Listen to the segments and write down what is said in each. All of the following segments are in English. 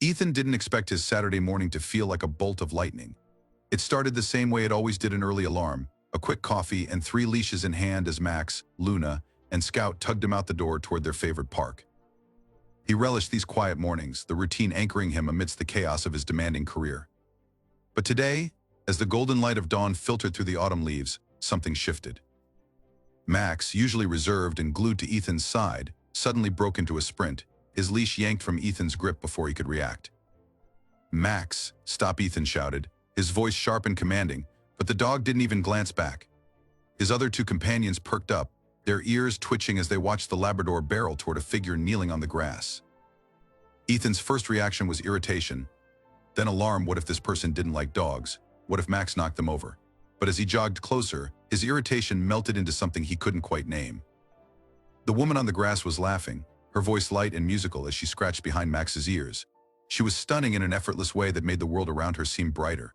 Ethan didn't expect his Saturday morning to feel like a bolt of lightning. It started the same way it always did: an early alarm, a quick coffee, and 3 leashes in hand as Max, Luna, and Scout tugged him out the door toward their favorite park. He relished these quiet mornings, the routine anchoring him amidst the chaos of his demanding career. But today, as the golden light of dawn filtered through the autumn leaves, something shifted. Max, usually reserved and glued to Ethan's side, suddenly broke into a sprint, his leash yanked from Ethan's grip before he could react. "Max, stop!" Ethan shouted, his voice sharp and commanding, but the dog didn't even glance back. His other 2 companions perked up, their ears twitching as they watched the Labrador barrel toward a figure kneeling on the grass. Ethan's first reaction was irritation, then alarm. What if this person didn't like dogs? What if Max knocked them over? But as he jogged closer, his irritation melted into something he couldn't quite name. The woman on the grass was laughing, her voice light and musical as she scratched behind Max's ears. She was stunning in an effortless way that made the world around her seem brighter.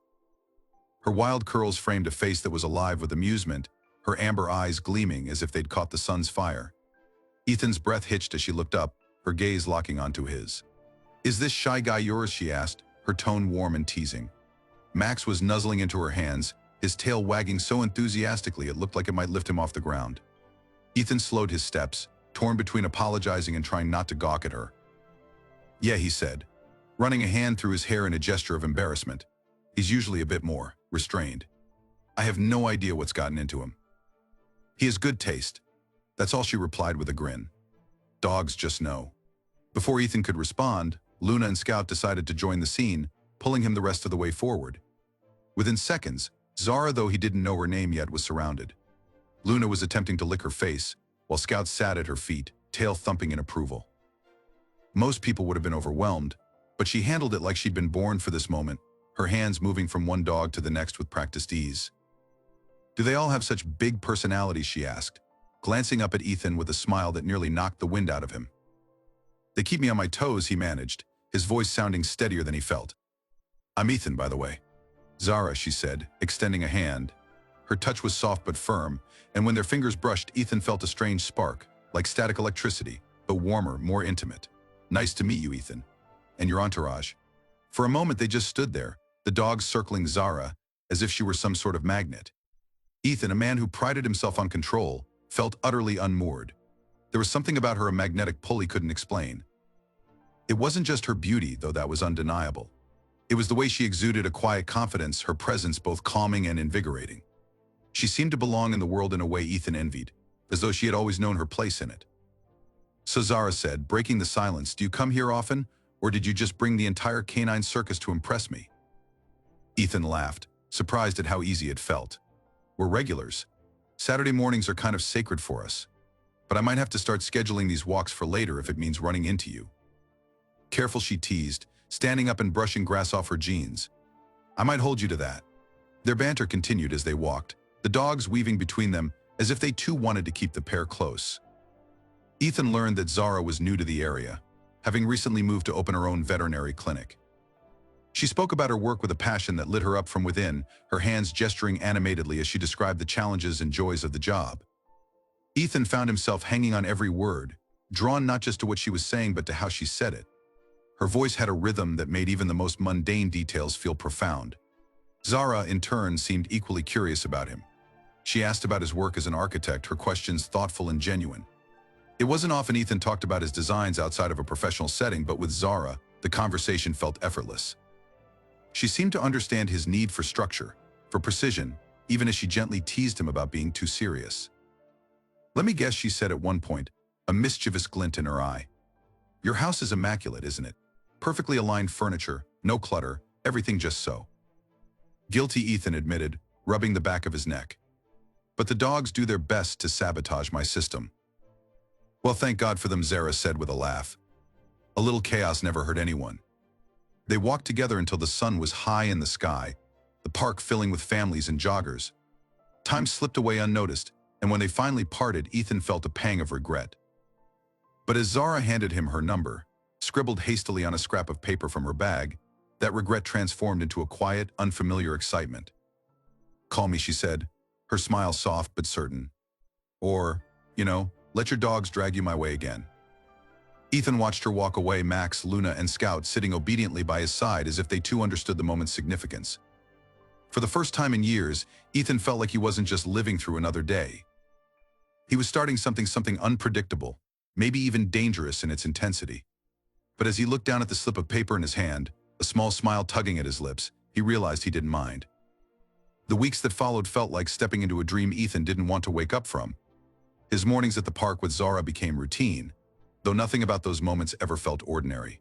Her wild curls framed a face that was alive with amusement, her amber eyes gleaming as if they'd caught the sun's fire. Ethan's breath hitched as she looked up, her gaze locking onto his. "Is this shy guy yours?" she asked, her tone warm and teasing. Max was nuzzling into her hands, his tail wagging so enthusiastically it looked like it might lift him off the ground. Ethan slowed his steps, torn between apologizing and trying not to gawk at her. "Yeah," he said, running a hand through his hair in a gesture of embarrassment. He's usually a bit more restrained. "I have no idea what's gotten into him. He has good taste." That's all she replied with a grin. Dogs just know. Before Ethan could respond, Luna and Scout decided to join the scene, pulling him the rest of the way forward. Within seconds, Zara, though he didn't know her name yet, was surrounded. Luna was attempting to lick her face, while Scout sat at her feet, tail thumping in approval. Most people would have been overwhelmed, but she handled it like she'd been born for this moment, her hands moving from one dog to the next with practiced ease. "Do they all have such big personalities?" she asked, glancing up at Ethan with a smile that nearly knocked the wind out of him. "They keep me on my toes," he managed, his voice sounding steadier than he felt. "I'm Ethan, by the way." "Zara," she said, extending a hand. Her touch was soft but firm, and when their fingers brushed, Ethan felt a strange spark, like static electricity, but warmer, more intimate. "Nice to meet you, Ethan. And your entourage." For a moment they just stood there, the dogs circling Zara, as if she were some sort of magnet. Ethan, a man who prided himself on control, felt utterly unmoored. There was something about her, a magnetic pull he couldn't explain. It wasn't just her beauty, though that was undeniable. It was the way she exuded a quiet confidence, her presence both calming and invigorating. She seemed to belong in the world in a way Ethan envied, as though she had always known her place in it. "So," Zara said, breaking the silence, "do you come here often, or did you just bring the entire canine circus to impress me?" Ethan laughed, surprised at how easy it felt. "We're regulars. Saturday mornings are kind of sacred for us. But I might have to start scheduling these walks for later if it means running into you." Careful, she teased, standing up and brushing grass off her jeans. "I might hold you to that." Their banter continued as they walked, the dogs weaving between them as if they too wanted to keep the pair close. Ethan learned that Zara was new to the area, having recently moved to open her own veterinary clinic. She spoke about her work with a passion that lit her up from within, her hands gesturing animatedly as she described the challenges and joys of the job. Ethan found himself hanging on every word, drawn not just to what she was saying but to how she said it. Her voice had a rhythm that made even the most mundane details feel profound. Zara, in turn, seemed equally curious about him. She asked about his work as an architect, her questions thoughtful and genuine. It wasn't often Ethan talked about his designs outside of a professional setting, but with Zara, the conversation felt effortless. She seemed to understand his need for structure, for precision, even as she gently teased him about being too serious. "Let me guess," she said at one point, a mischievous glint in her eye. "Your house is immaculate, isn't it? Perfectly aligned furniture, no clutter, everything just so." "Guilty," Ethan admitted, rubbing the back of his neck. "But the dogs do their best to sabotage my system." "Well, thank God for them," Zara said with a laugh. "A little chaos never hurt anyone." They walked together until the sun was high in the sky, the park filling with families and joggers. Time slipped away unnoticed, and when they finally parted, Ethan felt a pang of regret. But as Zara handed him her number, scribbled hastily on a scrap of paper from her bag, that regret transformed into a quiet, unfamiliar excitement. "Call me," she said, her smile soft but certain. "Or, let your dogs drag you my way again." Ethan watched her walk away, Max, Luna, and Scout sitting obediently by his side as if they too understood the moment's significance. For the first time in years, Ethan felt like he wasn't just living through another day. He was starting something unpredictable, maybe even dangerous in its intensity. But as he looked down at the slip of paper in his hand, a small smile tugging at his lips, he realized he didn't mind. The weeks that followed felt like stepping into a dream Ethan didn't want to wake up from. His mornings at the park with Zara became routine, though nothing about those moments ever felt ordinary.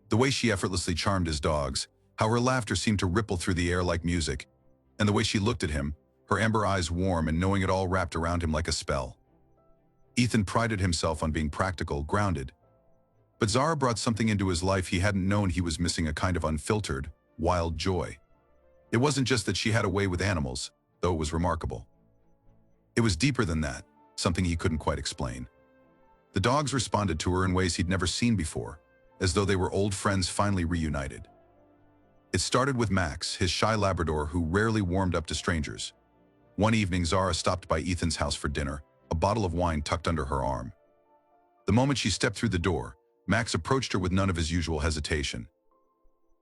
The way she effortlessly charmed his dogs, how her laughter seemed to ripple through the air like music, and the way she looked at him, her amber eyes warm and knowing it all wrapped around him like a spell. Ethan prided himself on being practical, grounded. But Zara brought something into his life he hadn't known. He was missing, a kind of unfiltered, wild joy. It wasn't just that she had a way with animals, though it was remarkable. It was deeper than that, something he couldn't quite explain. The dogs responded to her in ways he'd never seen before, as though they were old friends finally reunited. It started with Max, his shy Labrador who rarely warmed up to strangers. One evening, Zara stopped by Ethan's house for dinner, a bottle of wine tucked under her arm. The moment she stepped through the door, Max approached her with none of his usual hesitation.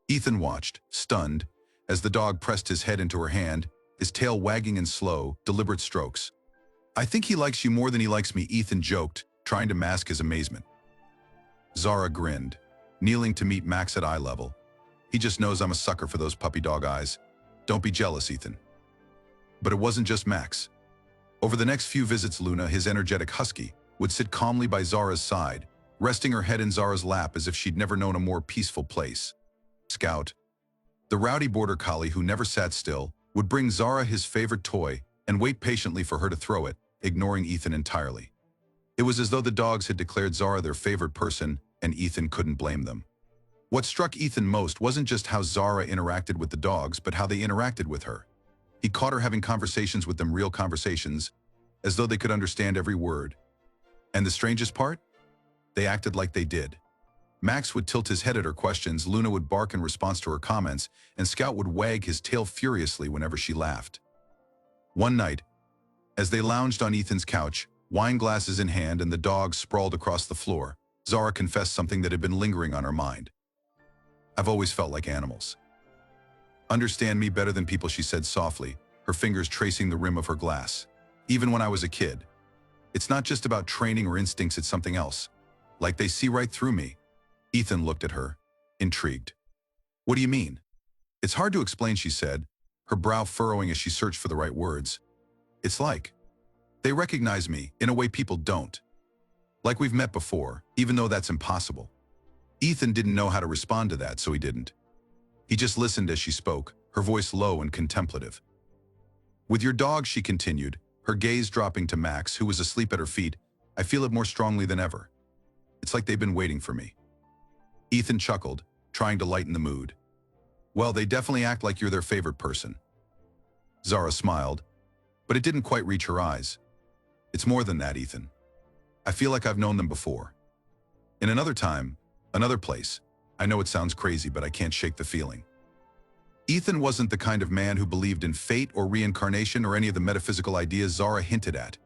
Ethan watched, stunned, as the dog pressed his head into her hand, his tail wagging in slow, deliberate strokes. "I think he likes you more than he likes me," Ethan joked, trying to mask his amazement. Zara grinned, kneeling to meet Max at eye level. "He just knows I'm a sucker for those puppy dog eyes. Don't be jealous, Ethan." But it wasn't just Max. Over the next few visits, Luna, his energetic husky, would sit calmly by Zara's side, resting her head in Zara's lap as if she'd never known a more peaceful place. Scout, the rowdy border collie who never sat still, would bring Zara his favorite toy and wait patiently for her to throw it, ignoring Ethan entirely. It was as though the dogs had declared Zara their favorite person, and Ethan couldn't blame them. What struck Ethan most wasn't just how Zara interacted with the dogs, but how they interacted with her. He caught her having conversations with them, real conversations, as though they could understand every word. And the strangest part? They acted like they did. Max would tilt his head at her questions, Luna would bark in response to her comments, and Scout would wag his tail furiously whenever she laughed. One night, as they lounged on Ethan's couch, wine glasses in hand and the dogs sprawled across the floor, Zara confessed something that had been lingering on her mind. "I've always felt like animals understand me better than people," she said softly, her fingers tracing the rim of her glass. "Even when I was a kid. It's not just about training or instincts, it's something else. Like they see right through me." Ethan looked at her, intrigued. "What do you mean?" "It's hard to explain," she said, her brow furrowing as she searched for the right words. "It's like they recognize me in a way people don't. Like we've met before, even though that's impossible." Ethan didn't know how to respond to that, so he didn't. He just listened as she spoke, her voice low and contemplative. "With your dog," she continued, her gaze dropping to Max, who was asleep at her feet, "I feel it more strongly than ever. It's like they've been waiting for me." Ethan chuckled, trying to lighten the mood. "Well, they definitely act like you're their favorite person." Zara smiled, but it didn't quite reach her eyes. "It's more than that, Ethan. I feel like I've known them before. In another time, another place. I know it sounds crazy, but I can't shake the feeling." Ethan wasn't the kind of man who believed in fate or reincarnation or any of the metaphysical ideas Zara hinted at.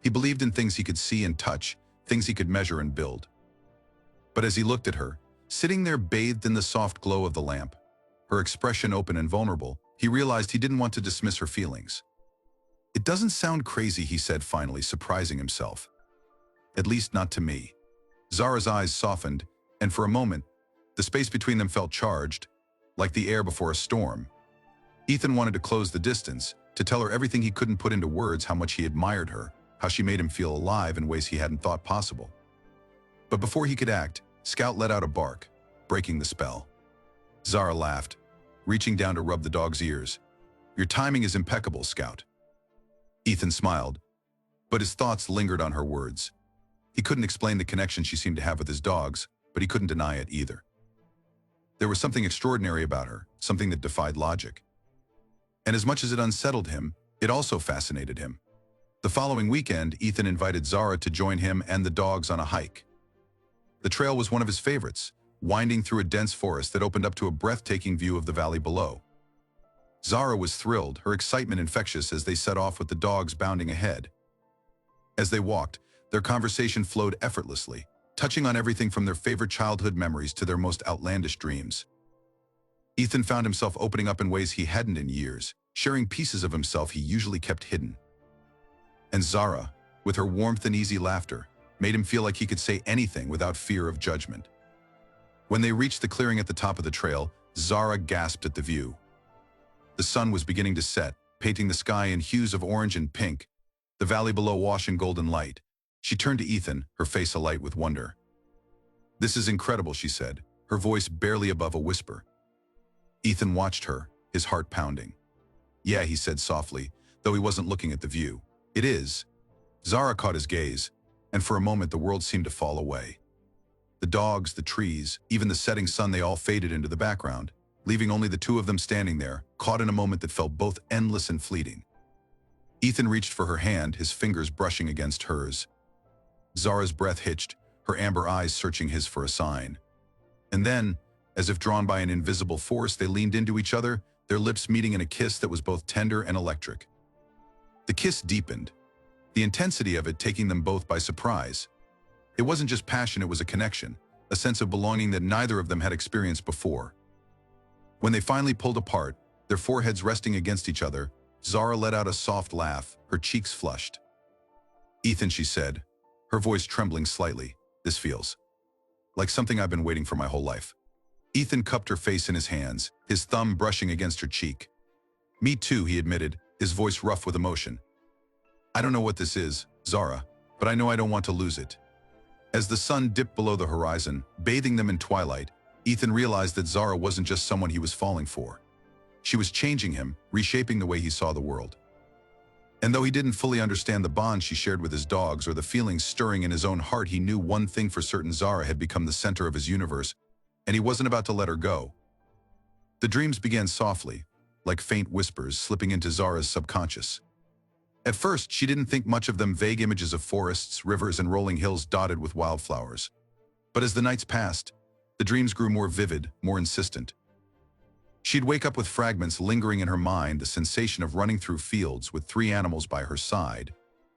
He believed in things he could see and touch, things he could measure and build. But as he looked at her, sitting there bathed in the soft glow of the lamp, her expression open and vulnerable, he realized he didn't want to dismiss her feelings. "It doesn't sound crazy," he said finally, surprising himself. "At least not to me." Zara's eyes softened, and for a moment, the space between them felt charged, like the air before a storm. Ethan wanted to close the distance, to tell her everything he couldn't put into words, how much he admired her, how she made him feel alive in ways he hadn't thought possible. But before he could act, Scout let out a bark, breaking the spell. Zara laughed, reaching down to rub the dog's ears. "Your timing is impeccable, Scout." Ethan smiled, but his thoughts lingered on her words. He couldn't explain the connection she seemed to have with his dogs, but he couldn't deny it either. There was something extraordinary about her, something that defied logic. And as much as it unsettled him, it also fascinated him. The following weekend, Ethan invited Zara to join him and the dogs on a hike. The trail was one of his favorites, winding through a dense forest that opened up to a breathtaking view of the valley below. Zara was thrilled, her excitement infectious as they set off with the dogs bounding ahead. As they walked, their conversation flowed effortlessly, touching on everything from their favorite childhood memories to their most outlandish dreams. Ethan found himself opening up in ways he hadn't in years, sharing pieces of himself he usually kept hidden. And Zara, with her warmth and easy laughter, made him feel like he could say anything without fear of judgment. When they reached the clearing at the top of the trail, Zara gasped at the view. The sun was beginning to set, painting the sky in hues of orange and pink, the valley below awash in golden light. She turned to Ethan, her face alight with wonder. "This is incredible," she said, her voice barely above a whisper. Ethan watched her, his heart pounding. "Yeah," he said softly, though he wasn't looking at the view. "It is." Zara caught his gaze, and for a moment the world seemed to fall away. The dogs, the trees, even the setting sun, they all faded into the background, leaving only the two of them standing there, caught in a moment that felt both endless and fleeting. Ethan reached for her hand, his fingers brushing against hers. Zara's breath hitched, her amber eyes searching his for a sign. And then, as if drawn by an invisible force, they leaned into each other, their lips meeting in a kiss that was both tender and electric. The kiss deepened, the intensity of it taking them both by surprise. It wasn't just passion, it was a connection, a sense of belonging that neither of them had experienced before. When they finally pulled apart, their foreheads resting against each other, Zara let out a soft laugh, her cheeks flushed. "Ethan," she said, her voice trembling slightly, "this feels like something I've been waiting for my whole life." Ethan cupped her face in his hands, his thumb brushing against her cheek. "Me too," he admitted, his voice rough with emotion. "I don't know what this is, Zara, but I know I don't want to lose it." As the sun dipped below the horizon, bathing them in twilight, Ethan realized that Zara wasn't just someone he was falling for. She was changing him, reshaping the way he saw the world. And though he didn't fully understand the bond she shared with his dogs or the feelings stirring in his own heart, he knew one thing for certain: Zara had become the center of his universe, and he wasn't about to let her go. The dreams began softly, like faint whispers slipping into Zara's subconscious. At first, she didn't think much of them, vague images of forests, rivers, and rolling hills dotted with wildflowers. But as the nights passed, the dreams grew more vivid, more insistent. She'd wake up with fragments lingering in her mind, the sensation of running through fields with three animals by her side,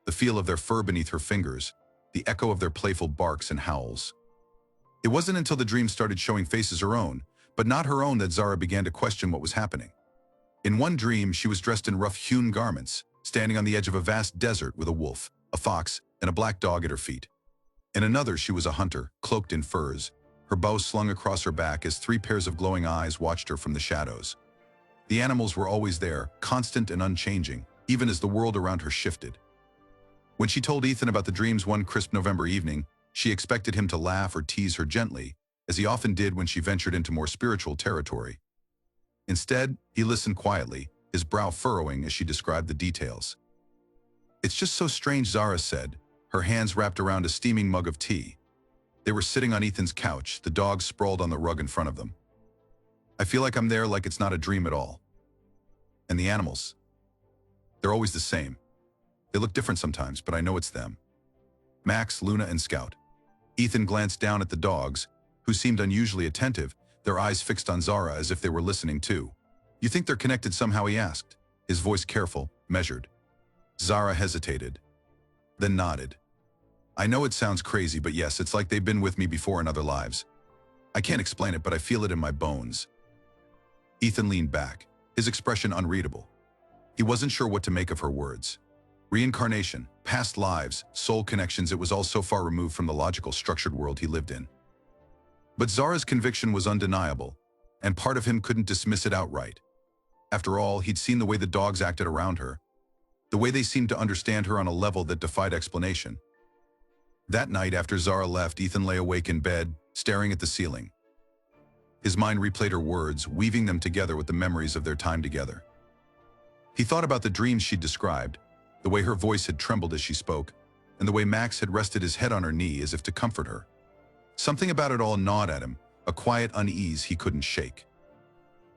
the feel of their fur beneath her fingers, the echo of their playful barks and howls. It wasn't until the dream started showing faces her own, but not her own, that Zara began to question what was happening. In one dream, she was dressed in rough-hewn garments, standing on the edge of a vast desert with a wolf, a fox, and a black dog at her feet. In another, she was a hunter, cloaked in furs, her bow slung across her back as three pairs of glowing eyes watched her from the shadows. The animals were always there, constant and unchanging, even as the world around her shifted. When she told Ethan about the dreams one crisp November evening, she expected him to laugh or tease her gently, as he often did when she ventured into more spiritual territory. Instead, he listened quietly, his brow furrowing as she described the details. "It's just so strange," Zara said, her hands wrapped around a steaming mug of tea. They were sitting on Ethan's couch, the dogs sprawled on the rug in front of them. "I feel like I'm there, like it's not a dream at all. And the animals, they're always the same. They look different sometimes, but I know it's them. Max, Luna, and Scout." Ethan glanced down at the dogs, who seemed unusually attentive, their eyes fixed on Zara as if they were listening too. "You think they're connected somehow?" he asked, his voice careful, measured. Zara hesitated, then nodded. "I know it sounds crazy, but yes, it's like they've been with me before in other lives. I can't explain it, but I feel it in my bones." Ethan leaned back, his expression unreadable. He wasn't sure what to make of her words. Reincarnation, past lives, soul connections, it was all so far removed from the logical, structured world he lived in. But Zara's conviction was undeniable, and part of him couldn't dismiss it outright. After all, he'd seen the way the dogs acted around her, the way they seemed to understand her on a level that defied explanation. That night, after Zara left, Ethan lay awake in bed, staring at the ceiling. His mind replayed her words, weaving them together with the memories of their time together. He thought about the dreams she'd described, the way her voice had trembled as she spoke, and the way Max had rested his head on her knee as if to comfort her. Something about it all gnawed at him, a quiet unease he couldn't shake.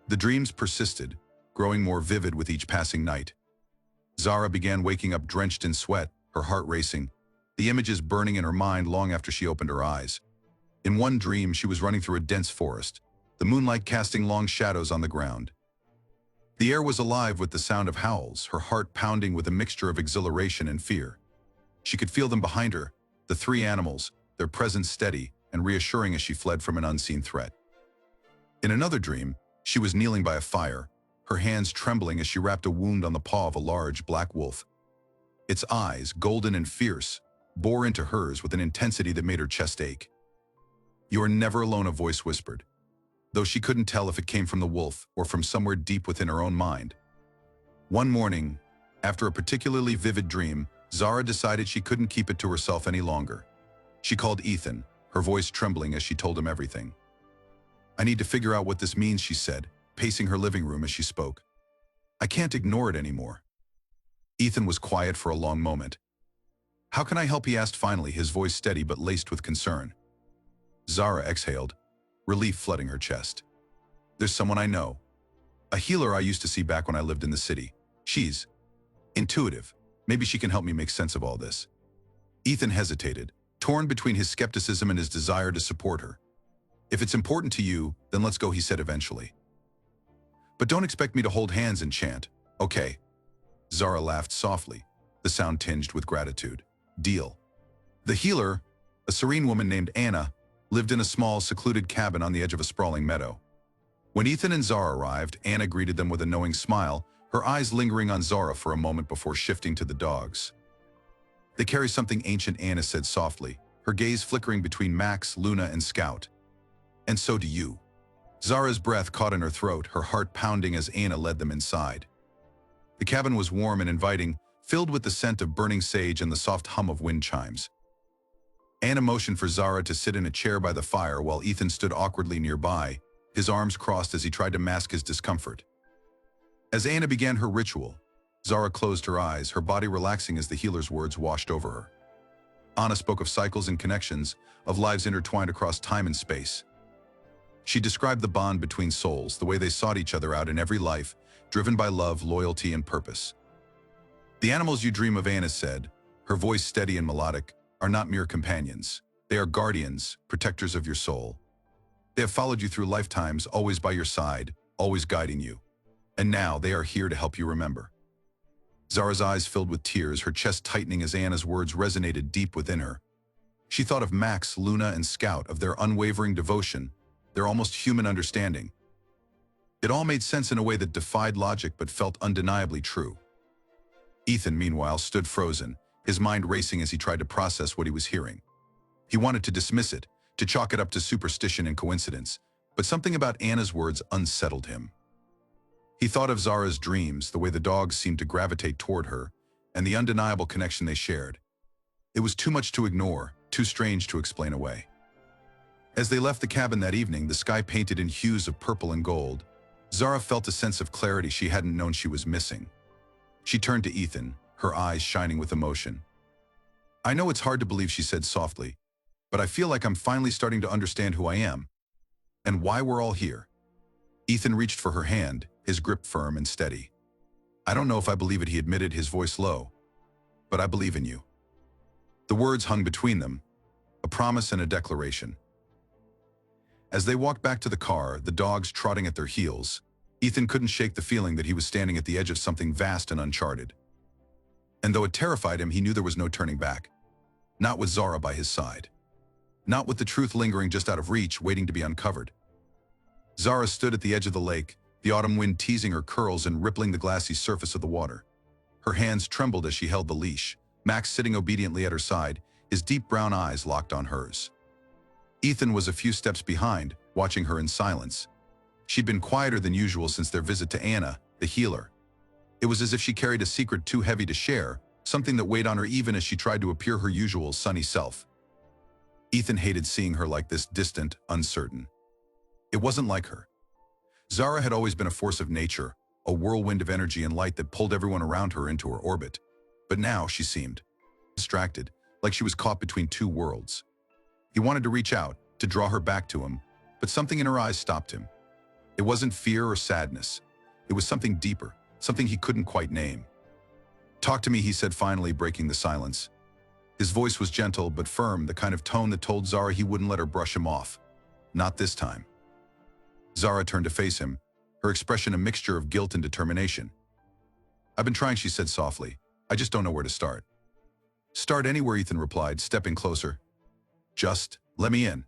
The dreams persisted, growing more vivid with each passing night. Zara began waking up drenched in sweat, her heart racing, the images burning in her mind long after she opened her eyes. In one dream, she was running through a dense forest, the moonlight casting long shadows on the ground. The air was alive with the sound of howls, her heart pounding with a mixture of exhilaration and fear. She could feel them behind her, the three animals, their presence steady and reassuring as she fled from an unseen threat. In another dream, she was kneeling by a fire, her hands trembling as she wrapped a wound on the paw of a large black wolf. Its eyes, golden and fierce, bore into hers with an intensity that made her chest ache. "You are never alone," a voice whispered, though she couldn't tell if it came from the wolf or from somewhere deep within her own mind. One morning, after a particularly vivid dream, Zara decided she couldn't keep it to herself any longer. She called Ethan, her voice trembling as she told him everything. "I need to figure out what this means," she said, pacing her living room as she spoke. "I can't ignore it anymore." Ethan was quiet for a long moment. "How can I help?" he asked finally, his voice steady but laced with concern. Zara exhaled, relief flooding her chest. "There's someone I know. A healer I used to see back when I lived in the city. She's intuitive. Maybe she can help me make sense of all this." Ethan hesitated, torn between his skepticism and his desire to support her. "If it's important to you, then let's go," he said eventually. "But don't expect me to hold hands and chant, okay?" Zara laughed softly, the sound tinged with gratitude. "Deal." The healer, a serene woman named Anna, lived in a small, secluded cabin on the edge of a sprawling meadow. When Ethan and Zara arrived, Anna greeted them with a knowing smile, her eyes lingering on Zara for a moment before shifting to the dogs. "They carry something ancient," Anna said softly, her gaze flickering between Max, Luna, and Scout. "And so do you." Zara's breath caught in her throat, her heart pounding as Anna led them inside. The cabin was warm and inviting, filled with the scent of burning sage and the soft hum of wind chimes. Anna motioned for Zara to sit in a chair by the fire while Ethan stood awkwardly nearby, his arms crossed as he tried to mask his discomfort. As Anna began her ritual, Zara closed her eyes, her body relaxing as the healer's words washed over her. Anna spoke of cycles and connections, of lives intertwined across time and space. She described the bond between souls, the way they sought each other out in every life, driven by love, loyalty, and purpose. "The animals you dream of," Anna said, her voice steady and melodic, "are not mere companions. They are guardians, protectors of your soul. They have followed you through lifetimes, always by your side, always guiding you. And now they are here to help you remember." Zara's eyes filled with tears, her chest tightening as Anna's words resonated deep within her. She thought of Max, Luna, and Scout, of their unwavering devotion, their almost human understanding. It all made sense in a way that defied logic but felt undeniably true. Ethan, meanwhile, stood frozen, his mind racing as he tried to process what he was hearing. He wanted to dismiss it, to chalk it up to superstition and coincidence, but something about Anna's words unsettled him. He thought of Zara's dreams, the way the dogs seemed to gravitate toward her, and the undeniable connection they shared. It was too much to ignore, too strange to explain away. As they left the cabin that evening, the sky painted in hues of purple and gold, Zara felt a sense of clarity she hadn't known she was missing. She turned to Ethan, her eyes shining with emotion. "I know it's hard to believe," she said softly, "but I feel like I'm finally starting to understand who I am, and why we're all here." Ethan reached for her hand, his grip firm and steady. "I don't know if I believe it," he admitted, his voice low, "but I believe in you." The words hung between them, a promise and a declaration. As they walked back to the car, the dogs trotting at their heels, Ethan couldn't shake the feeling that he was standing at the edge of something vast and uncharted. And though it terrified him, he knew there was no turning back. Not with Zara by his side. Not with the truth lingering just out of reach, waiting to be uncovered. Zara stood at the edge of the lake, the autumn wind teasing her curls and rippling the glassy surface of the water. Her hands trembled as she held the leash, Max sitting obediently at her side, his deep brown eyes locked on hers. Ethan was a few steps behind, watching her in silence. She'd been quieter than usual since their visit to Anna, the healer. It was as if she carried a secret too heavy to share, something that weighed on her even as she tried to appear her usual sunny self. Ethan hated seeing her like this, distant, uncertain. It wasn't like her. Zara had always been a force of nature, a whirlwind of energy and light that pulled everyone around her into her orbit. But now she seemed distracted, like she was caught between two worlds. He wanted to reach out, to draw her back to him, but something in her eyes stopped him. It wasn't fear or sadness. It was something deeper, something he couldn't quite name. "Talk to me," he said, finally breaking the silence. His voice was gentle but firm, the kind of tone that told Zara he wouldn't let her brush him off. Not this time. Zara turned to face him, her expression a mixture of guilt and determination. "I've been trying," she said softly. "I just don't know where to start." "Start anywhere," Ethan replied, stepping closer. Just let me in.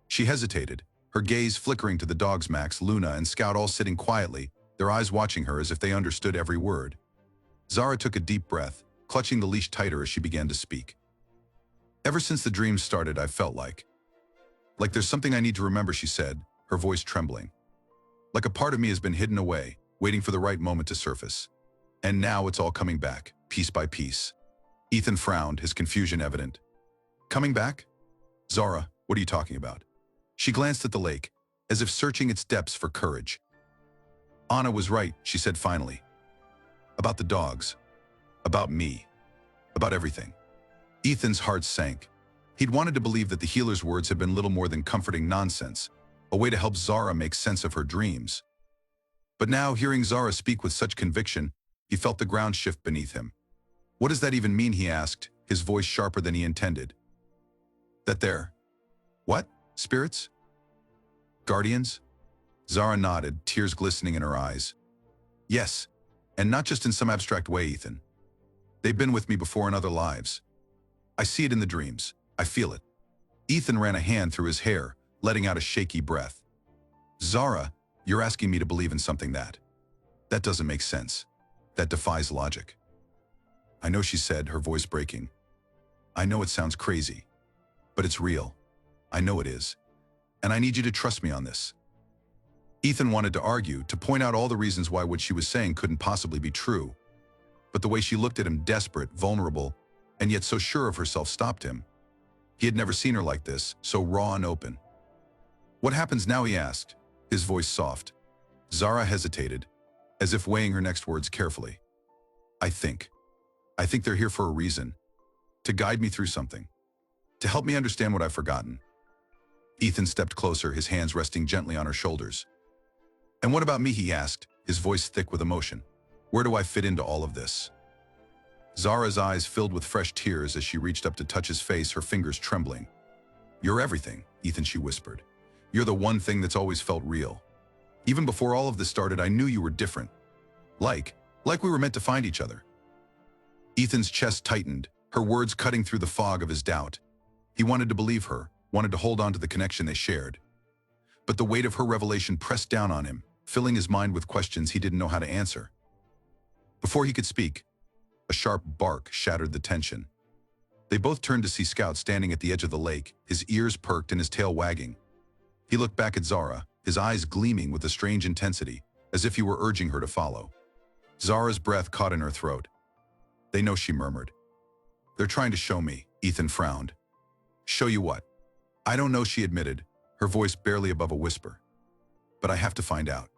She hesitated, her gaze flickering to the dogs Max, Luna, and Scout all sitting quietly, their eyes watching her as if they understood every word. Zara took a deep breath, clutching the leash tighter as she began to speak. Ever since the dreams started, I've felt like there's something I need to remember, she said, her voice trembling. Like a part of me has been hidden away, waiting for the right moment to surface. And now it's all coming back, piece by piece. Ethan frowned, his confusion evident. Coming back? Zara, what are you talking about? She glanced at the lake, as if searching its depths for courage. Anna was right, she said finally. About the dogs. About me. About everything. Ethan's heart sank. He'd wanted to believe that the healer's words had been little more than comforting nonsense, a way to help Zara make sense of her dreams. But now, hearing Zara speak with such conviction, he felt the ground shift beneath him. What does that even mean, he asked, his voice sharper than he intended. That they're… What? Spirits? Guardians? Zara nodded, tears glistening in her eyes. Yes, and not just in some abstract way, Ethan. They've been with me before in other lives. I see it in the dreams. I feel it. Ethan ran a hand through his hair, letting out a shaky breath. Zara, you're asking me to believe in something that doesn't make sense. That defies logic. I know, she said, her voice breaking. I know it sounds crazy, but it's real. I know it is. And I need you to trust me on this. Ethan wanted to argue, to point out all the reasons why what she was saying couldn't possibly be true. But the way she looked at him, desperate, vulnerable, and yet so sure of herself, stopped him. He had never seen her like this, so raw and open. What happens now, he asked, his voice soft. Zara hesitated, as if weighing her next words carefully. I think they're here for a reason. To guide me through something. To help me understand what I've forgotten. Ethan stepped closer, his hands resting gently on her shoulders. And what about me, he asked, his voice thick with emotion. Where do I fit into all of this? Zara's eyes filled with fresh tears as she reached up to touch his face, her fingers trembling. You're everything, Ethan, she whispered. You're the one thing that's always felt real. Even before all of this started, I knew you were different. Like we were meant to find each other. Ethan's chest tightened, her words cutting through the fog of his doubt. He wanted to believe her, wanted to hold on to the connection they shared. But the weight of her revelation pressed down on him, filling his mind with questions he didn't know how to answer. Before he could speak, a sharp bark shattered the tension. They both turned to see Scout standing at the edge of the lake, his ears perked and his tail wagging. He looked back at Zara, his eyes gleaming with a strange intensity, as if he were urging her to follow. Zara's breath caught in her throat. They know, she murmured. They're trying to show me, Ethan frowned. Show you what? I don't know, she admitted, her voice barely above a whisper. But I have to find out.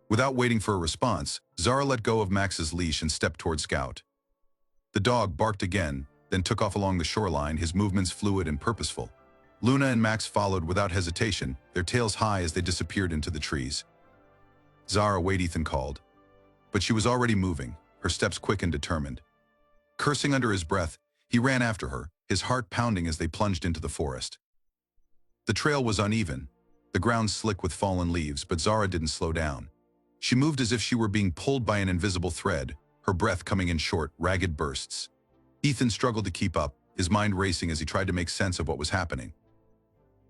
Without waiting for a response, Zara let go of Max's leash and stepped toward Scout. The dog barked again, then took off along the shoreline, his movements fluid and purposeful. Luna and Max followed without hesitation, their tails high as they disappeared into the trees. Zara, wait, Ethan called. But she was already moving, her steps quick and determined. Cursing under his breath, he ran after her, his heart pounding as they plunged into the forest. The trail was uneven, the ground slick with fallen leaves, but Zara didn't slow down. She moved as if she were being pulled by an invisible thread, her breath coming in short, ragged bursts. Ethan struggled to keep up, his mind racing as he tried to make sense of what was happening.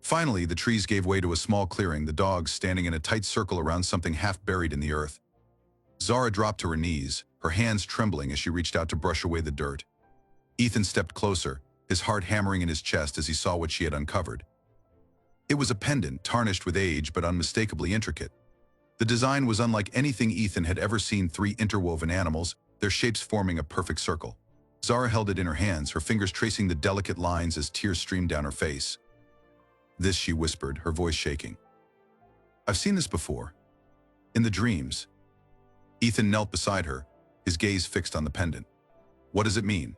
Finally, the trees gave way to a small clearing, the dogs standing in a tight circle around something half buried in the earth. Zara dropped to her knees, her hands trembling as she reached out to brush away the dirt. Ethan stepped closer, his heart hammering in his chest as he saw what she had uncovered. It was a pendant, tarnished with age but unmistakably intricate. The design was unlike anything Ethan had ever seen, three interwoven animals, their shapes forming a perfect circle. Zara held it in her hands, her fingers tracing the delicate lines as tears streamed down her face. This, she whispered, her voice shaking. I've seen this before. In the dreams. Ethan knelt beside her, his gaze fixed on the pendant. What does it mean?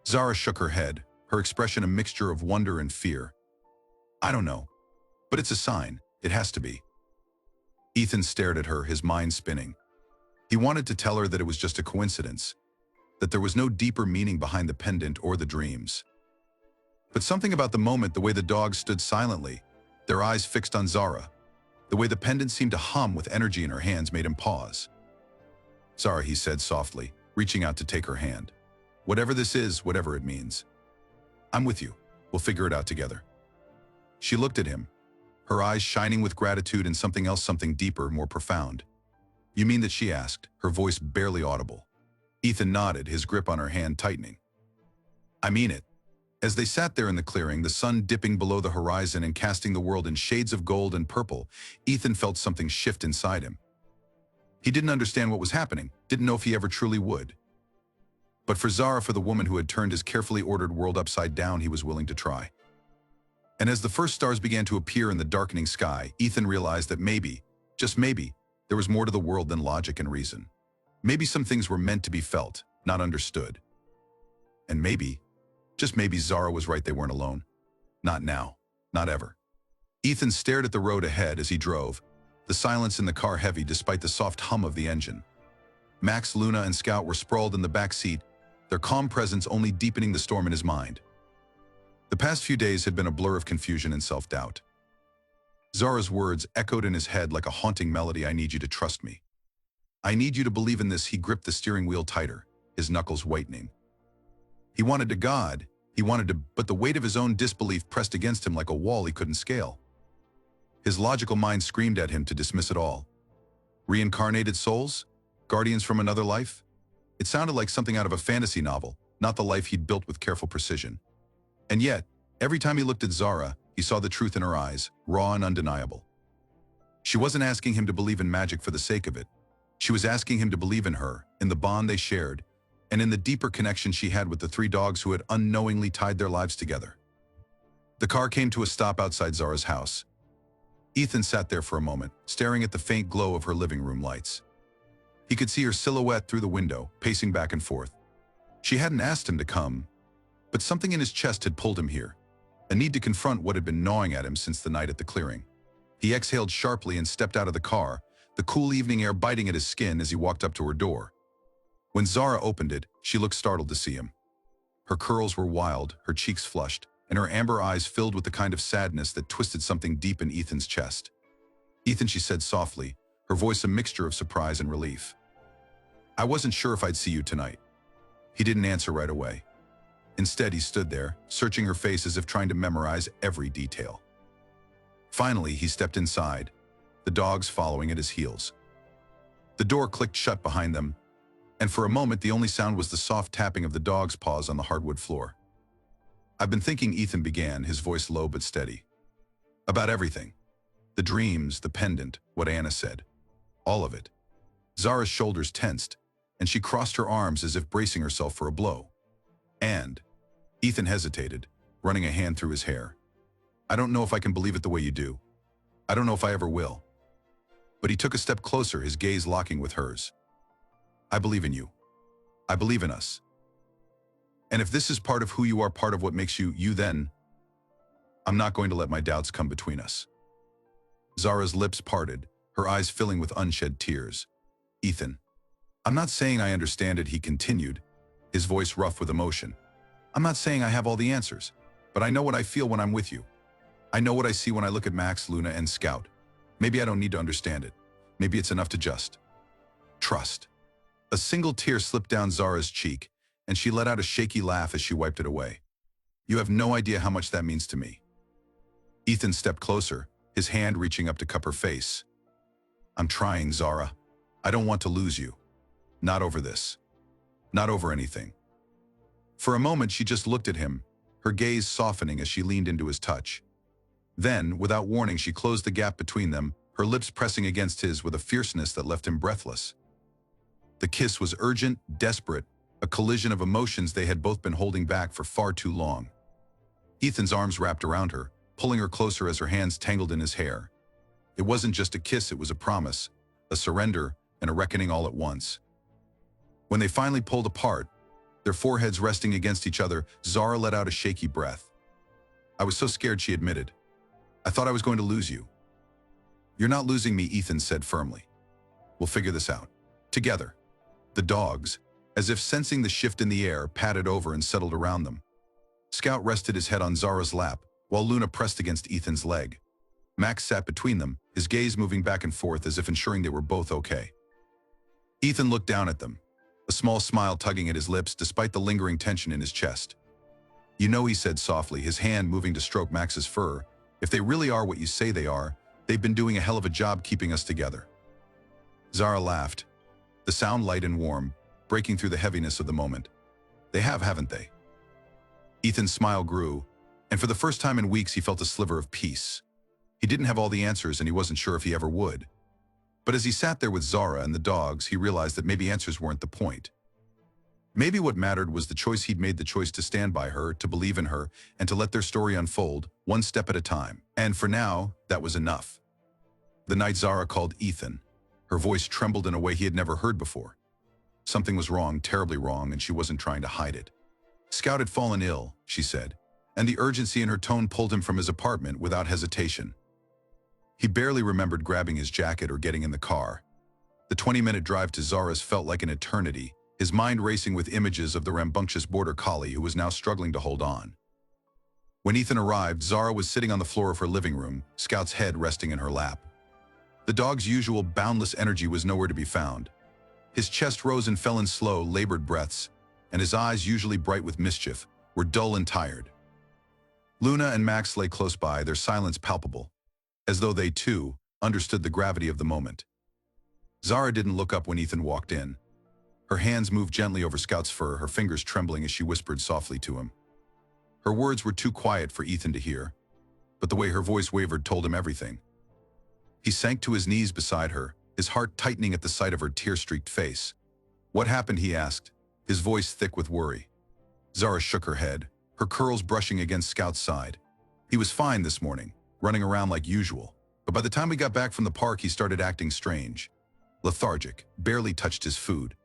Zara shook her head, her expression a mixture of wonder and fear. I don't know. But it's a sign. It has to be. Ethan stared at her, his mind spinning. He wanted to tell her that it was just a coincidence, that there was no deeper meaning behind the pendant or the dreams. But something about the moment, the way the dogs stood silently, their eyes fixed on Zara, the way the pendant seemed to hum with energy in her hands, made him pause. Zara, he said softly, reaching out to take her hand. Whatever this is, whatever it means. I'm with you. We'll figure it out together. She looked at him, her eyes shining with gratitude and something else, something deeper, more profound. "You mean that?" she asked, her voice barely audible. Ethan nodded, his grip on her hand tightening. "I mean it." As they sat there in the clearing, the sun dipping below the horizon and casting the world in shades of gold and purple, Ethan felt something shift inside him. He didn't understand what was happening, didn't know if he ever truly would. But for Zara, for the woman who had turned his carefully ordered world upside down, he was willing to try. And as the first stars began to appear in the darkening sky, Ethan realized that maybe, just maybe, there was more to the world than logic and reason. Maybe some things were meant to be felt, not understood. And maybe, just maybe, Zara was right, they weren't alone. Not now, not ever. Ethan stared at the road ahead as he drove, the silence in the car heavy despite the soft hum of the engine. Max, Luna, and Scout were sprawled in the back seat, their calm presence only deepening the storm in his mind. The past few days had been a blur of confusion and self-doubt. Zara's words echoed in his head like a haunting melody. "I need you to trust me. I need you to believe in this." He gripped the steering wheel tighter, his knuckles whitening. He wanted to God, but the weight of his own disbelief pressed against him like a wall he couldn't scale. His logical mind screamed at him to dismiss it all. Reincarnated souls? Guardians from another life? It sounded like something out of a fantasy novel, not the life he'd built with careful precision. And yet, every time he looked at Zara, he saw the truth in her eyes, raw and undeniable. She wasn't asking him to believe in magic for the sake of it. She was asking him to believe in her, in the bond they shared, and in the deeper connection she had with the three dogs who had unknowingly tied their lives together. The car came to a stop outside Zara's house. Ethan sat there for a moment, staring at the faint glow of her living room lights. He could see her silhouette through the window, pacing back and forth. She hadn't asked him to come, but something in his chest had pulled him here, a need to confront what had been gnawing at him since the night at the clearing. He exhaled sharply and stepped out of the car, the cool evening air biting at his skin as he walked up to her door. When Zara opened it, she looked startled to see him. Her curls were wild, her cheeks flushed, and her amber eyes filled with the kind of sadness that twisted something deep in Ethan's chest. "Ethan," she said softly, her voice a mixture of surprise and relief. "I wasn't sure if I'd see you tonight." He didn't answer right away. Instead, he stood there, searching her face as if trying to memorize every detail. Finally, he stepped inside, the dogs following at his heels. The door clicked shut behind them, and for a moment the only sound was the soft tapping of the dog's paws on the hardwood floor. "I've been thinking," Ethan began, his voice low but steady. "About everything. The dreams, the pendant, what Anna said. All of it." Zara's shoulders tensed, and she crossed her arms as if bracing herself for a blow. "And," Ethan hesitated, running a hand through his hair, "I don't know if I can believe it the way you do. I don't know if I ever will." But he took a step closer, his gaze locking with hers. "I believe in you. I believe in us. And if this is part of who you are, part of what makes you you, then I'm not going to let my doubts come between us." Zara's lips parted, her eyes filling with unshed tears. "Ethan, I'm not saying I understand it," he continued, his voice rough with emotion. "I'm not saying I have all the answers, but I know what I feel when I'm with you. I know what I see when I look at Max, Luna, and Scout. Maybe I don't need to understand it. Maybe it's enough to just trust." A single tear slipped down Zara's cheek, and she let out a shaky laugh as she wiped it away. "You have no idea how much that means to me." Ethan stepped closer, his hand reaching up to cup her face. "I'm trying, Zara. I don't want to lose you. Not over this. Not over anything." For a moment, she just looked at him, her gaze softening as she leaned into his touch. Then, without warning, she closed the gap between them, her lips pressing against his with a fierceness that left him breathless. The kiss was urgent, desperate, a collision of emotions they had both been holding back for far too long. Ethan's arms wrapped around her, pulling her closer as her hands tangled in his hair. It wasn't just a kiss, it was a promise, a surrender, and a reckoning all at once. When they finally pulled apart, their foreheads resting against each other, Zara let out a shaky breath. "I was so scared," she admitted. "I thought I was going to lose you." "You're not losing me," Ethan said firmly. "We'll figure this out. Together." The dogs, as if sensing the shift in the air, padded over and settled around them. Scout rested his head on Zara's lap, while Luna pressed against Ethan's leg. Max sat between them, his gaze moving back and forth as if ensuring they were both okay. Ethan looked down at them, a small smile tugging at his lips despite the lingering tension in his chest. "You know," he said softly, his hand moving to stroke Max's fur, If they really are what you say they are, they've been doing a hell of a job keeping us together. Zara laughed, the sound light and warm, breaking through the heaviness of the moment. They have, haven't they? Ethan's smile grew, and for the first time in weeks he felt a sliver of peace. He didn't have all the answers and he wasn't sure if he ever would. But as he sat there with Zara and the dogs, he realized that maybe answers weren't the point. Maybe what mattered was the choice he'd made, the choice to stand by her, to believe in her, and to let their story unfold, one step at a time. And for now, that was enough. The night Zara called Ethan, her voice trembled in a way he had never heard before. Something was wrong, terribly wrong, and she wasn't trying to hide it. Scout had fallen ill, she said, and the urgency in her tone pulled him from his apartment without hesitation. He barely remembered grabbing his jacket or getting in the car. The 20-minute drive to Zara's felt like an eternity, his mind racing with images of the rambunctious border collie who was now struggling to hold on. When Ethan arrived, Zara was sitting on the floor of her living room, Scout's head resting in her lap. The dog's usual boundless energy was nowhere to be found. His chest rose and fell in slow, labored breaths, and his eyes, usually bright with mischief, were dull and tired. Luna and Max lay close by, their silence palpable, as though they, too, understood the gravity of the moment. Zara didn't look up when Ethan walked in. Her hands moved gently over Scout's fur, her fingers trembling as she whispered softly to him. Her words were too quiet for Ethan to hear, but the way her voice wavered told him everything. He sank to his knees beside her, his heart tightening at the sight of her tear-streaked face. "What happened?" he asked, his voice thick with worry. Zara shook her head, her curls brushing against Scout's side. "He was fine this morning, running around like usual, but by the time we got back from the park he started acting strange. Lethargic, barely touched his food."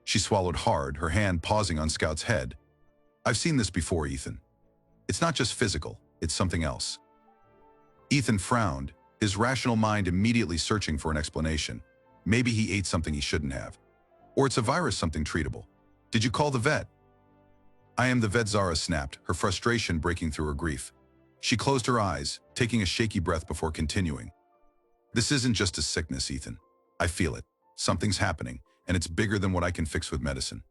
She swallowed hard, her hand pausing on Scout's head. "I've seen this before, Ethan. It's not just physical, it's something else." Ethan frowned, his rational mind immediately searching for an explanation. Maybe he ate something he shouldn't have. Or it's a virus, something treatable. "Did you call the vet?" "I am the vet," Zara snapped, her frustration breaking through her grief. She closed her eyes, taking a shaky breath before continuing. "This isn't just a sickness, Ethan. I feel it. Something's happening, and it's bigger than what I can fix with medicine."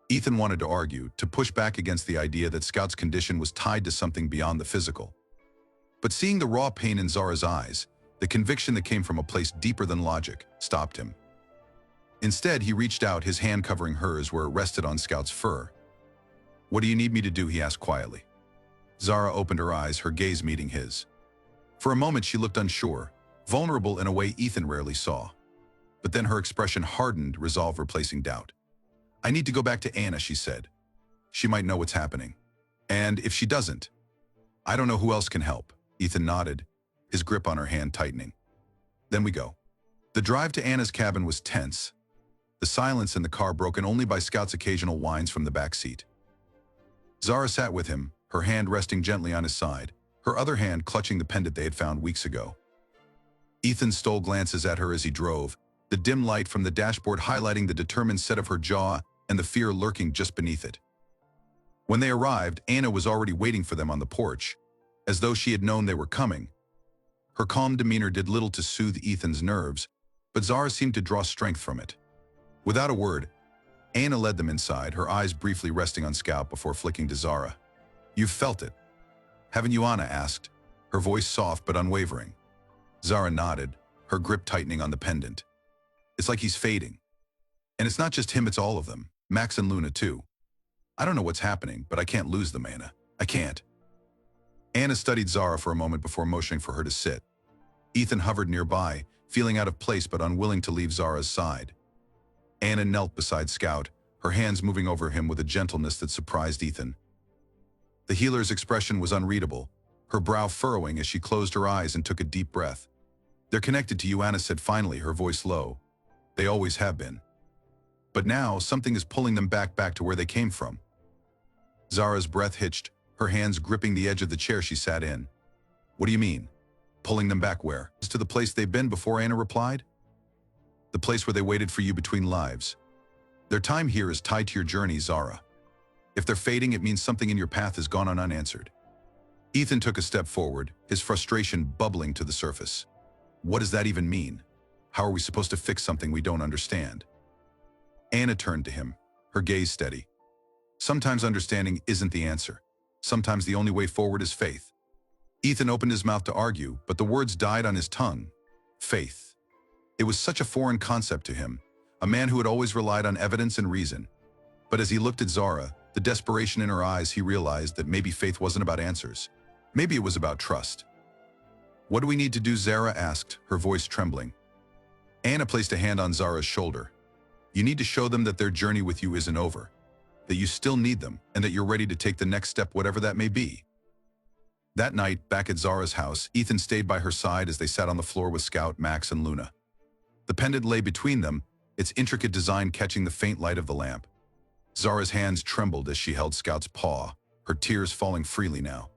Ethan wanted to argue, to push back against the idea that Scout's condition was tied to something beyond the physical. But seeing the raw pain in Zara's eyes, the conviction that came from a place deeper than logic, stopped him. Instead, he reached out, his hand covering hers where it rested on Scout's fur. "What do you need me to do?" he asked quietly. Zara opened her eyes, her gaze meeting his. For a moment she looked unsure, vulnerable in a way Ethan rarely saw. But then her expression hardened, resolve replacing doubt. "I need to go back to Anna," she said. "She might know what's happening. And if she doesn't, I don't know who else can help." Ethan nodded, his grip on her hand tightening. "Then we go." The drive to Anna's cabin was tense, the silence in the car broken only by Scout's occasional whines from the back seat. Zara sat with him, her hand resting gently on his side, her other hand clutching the pendant they had found weeks ago. Ethan stole glances at her as he drove, the dim light from the dashboard highlighting the determined set of her jaw and the fear lurking just beneath it. When they arrived, Anna was already waiting for them on the porch, as though she had known they were coming. Her calm demeanor did little to soothe Ethan's nerves, but Zara seemed to draw strength from it. Without a word, Anna led them inside, her eyes briefly resting on Scout before flicking to Zara. "You've felt it, haven't you?" Anna asked, her voice soft but unwavering. Zara nodded, her grip tightening on the pendant. "It's like he's fading. And it's not just him, it's all of them, Max and Luna too. I don't know what's happening, but I can't lose them, Anna. I can't." Anna studied Zara for a moment before motioning for her to sit. Ethan hovered nearby, feeling out of place but unwilling to leave Zara's side. Anna knelt beside Scout, her hands moving over him with a gentleness that surprised Ethan. The healer's expression was unreadable, her brow furrowing as she closed her eyes and took a deep breath. "They're connected to you," Anna said finally, her voice low. "They always have been. But now, something is pulling them back to where they came from." Zara's breath hitched, her hands gripping the edge of the chair she sat in. "What do you mean? Pulling them back where?" "To the place they've been before," Anna replied. "The place where they waited for you between lives. Their time here is tied to your journey, Zara. If they're fading, it means something in your path has gone unanswered." Ethan took a step forward, his frustration bubbling to the surface. "What does that even mean? How are we supposed to fix something we don't understand?" Anna turned to him, her gaze steady. "Sometimes understanding isn't the answer. Sometimes the only way forward is faith." Ethan opened his mouth to argue, but the words died on his tongue. Faith. It was such a foreign concept to him, a man who had always relied on evidence and reason. But as he looked at Zara, the desperation in her eyes, he realized that maybe faith wasn't about answers. Maybe it was about trust. What do we need to do? Zara asked, her voice trembling. Anna placed a hand on Zara's shoulder. You need to show them that their journey with you isn't over, that you still need them, and that you're ready to take the next step, whatever that may be. That night, back at Zara's house, Ethan stayed by her side as they sat on the floor with Scout, Max, and Luna. The pendant lay between them, its intricate design catching the faint light of the lamp. Zara's hands trembled as she held Scout's paw, her tears falling freely now.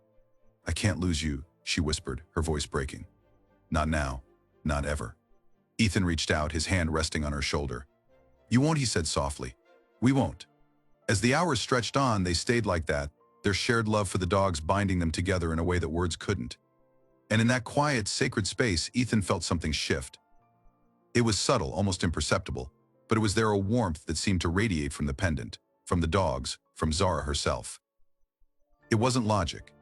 I can't lose you, she whispered, her voice breaking. Not now, not ever. Ethan reached out, his hand resting on her shoulder. You won't, he said softly. We won't. As the hours stretched on, they stayed like that, their shared love for the dogs binding them together in a way that words couldn't. And in that quiet, sacred space, Ethan felt something shift. It was subtle, almost imperceptible, but it was there, a warmth that seemed to radiate from the pendant, from the dogs, from Zara herself. It wasn't logic.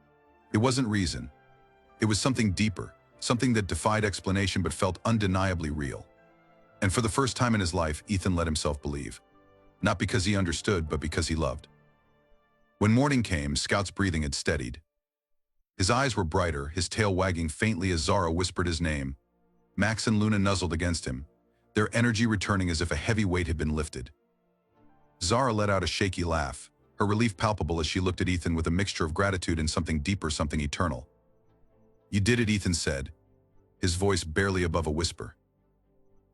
It wasn't reason. It was something deeper, something that defied explanation but felt undeniably real. And for the first time in his life, Ethan let himself believe. Not because he understood, but because he loved. When morning came, Scout's breathing had steadied. His eyes were brighter, his tail wagging faintly as Zara whispered his name. Max and Luna nuzzled against him, their energy returning as if a heavy weight had been lifted. Zara let out a shaky laugh, her relief palpable as she looked at Ethan with a mixture of gratitude and something deeper, something eternal. You did it, Ethan said, his voice barely above a whisper.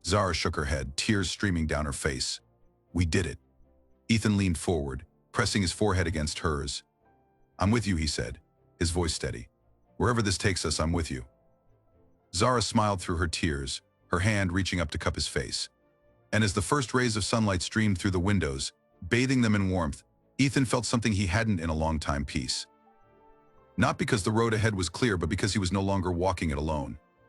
Zara shook her head, tears streaming down her face. We did it. Ethan leaned forward, pressing his forehead against hers. I'm with you, he said, his voice steady. Wherever this takes us, I'm with you. Zara smiled through her tears, her hand reaching up to cup his face. And as the first rays of sunlight streamed through the windows, bathing them in warmth, Ethan felt something he hadn't in a long time: peace. Not because the road ahead was clear, but because he was no longer walking it alone.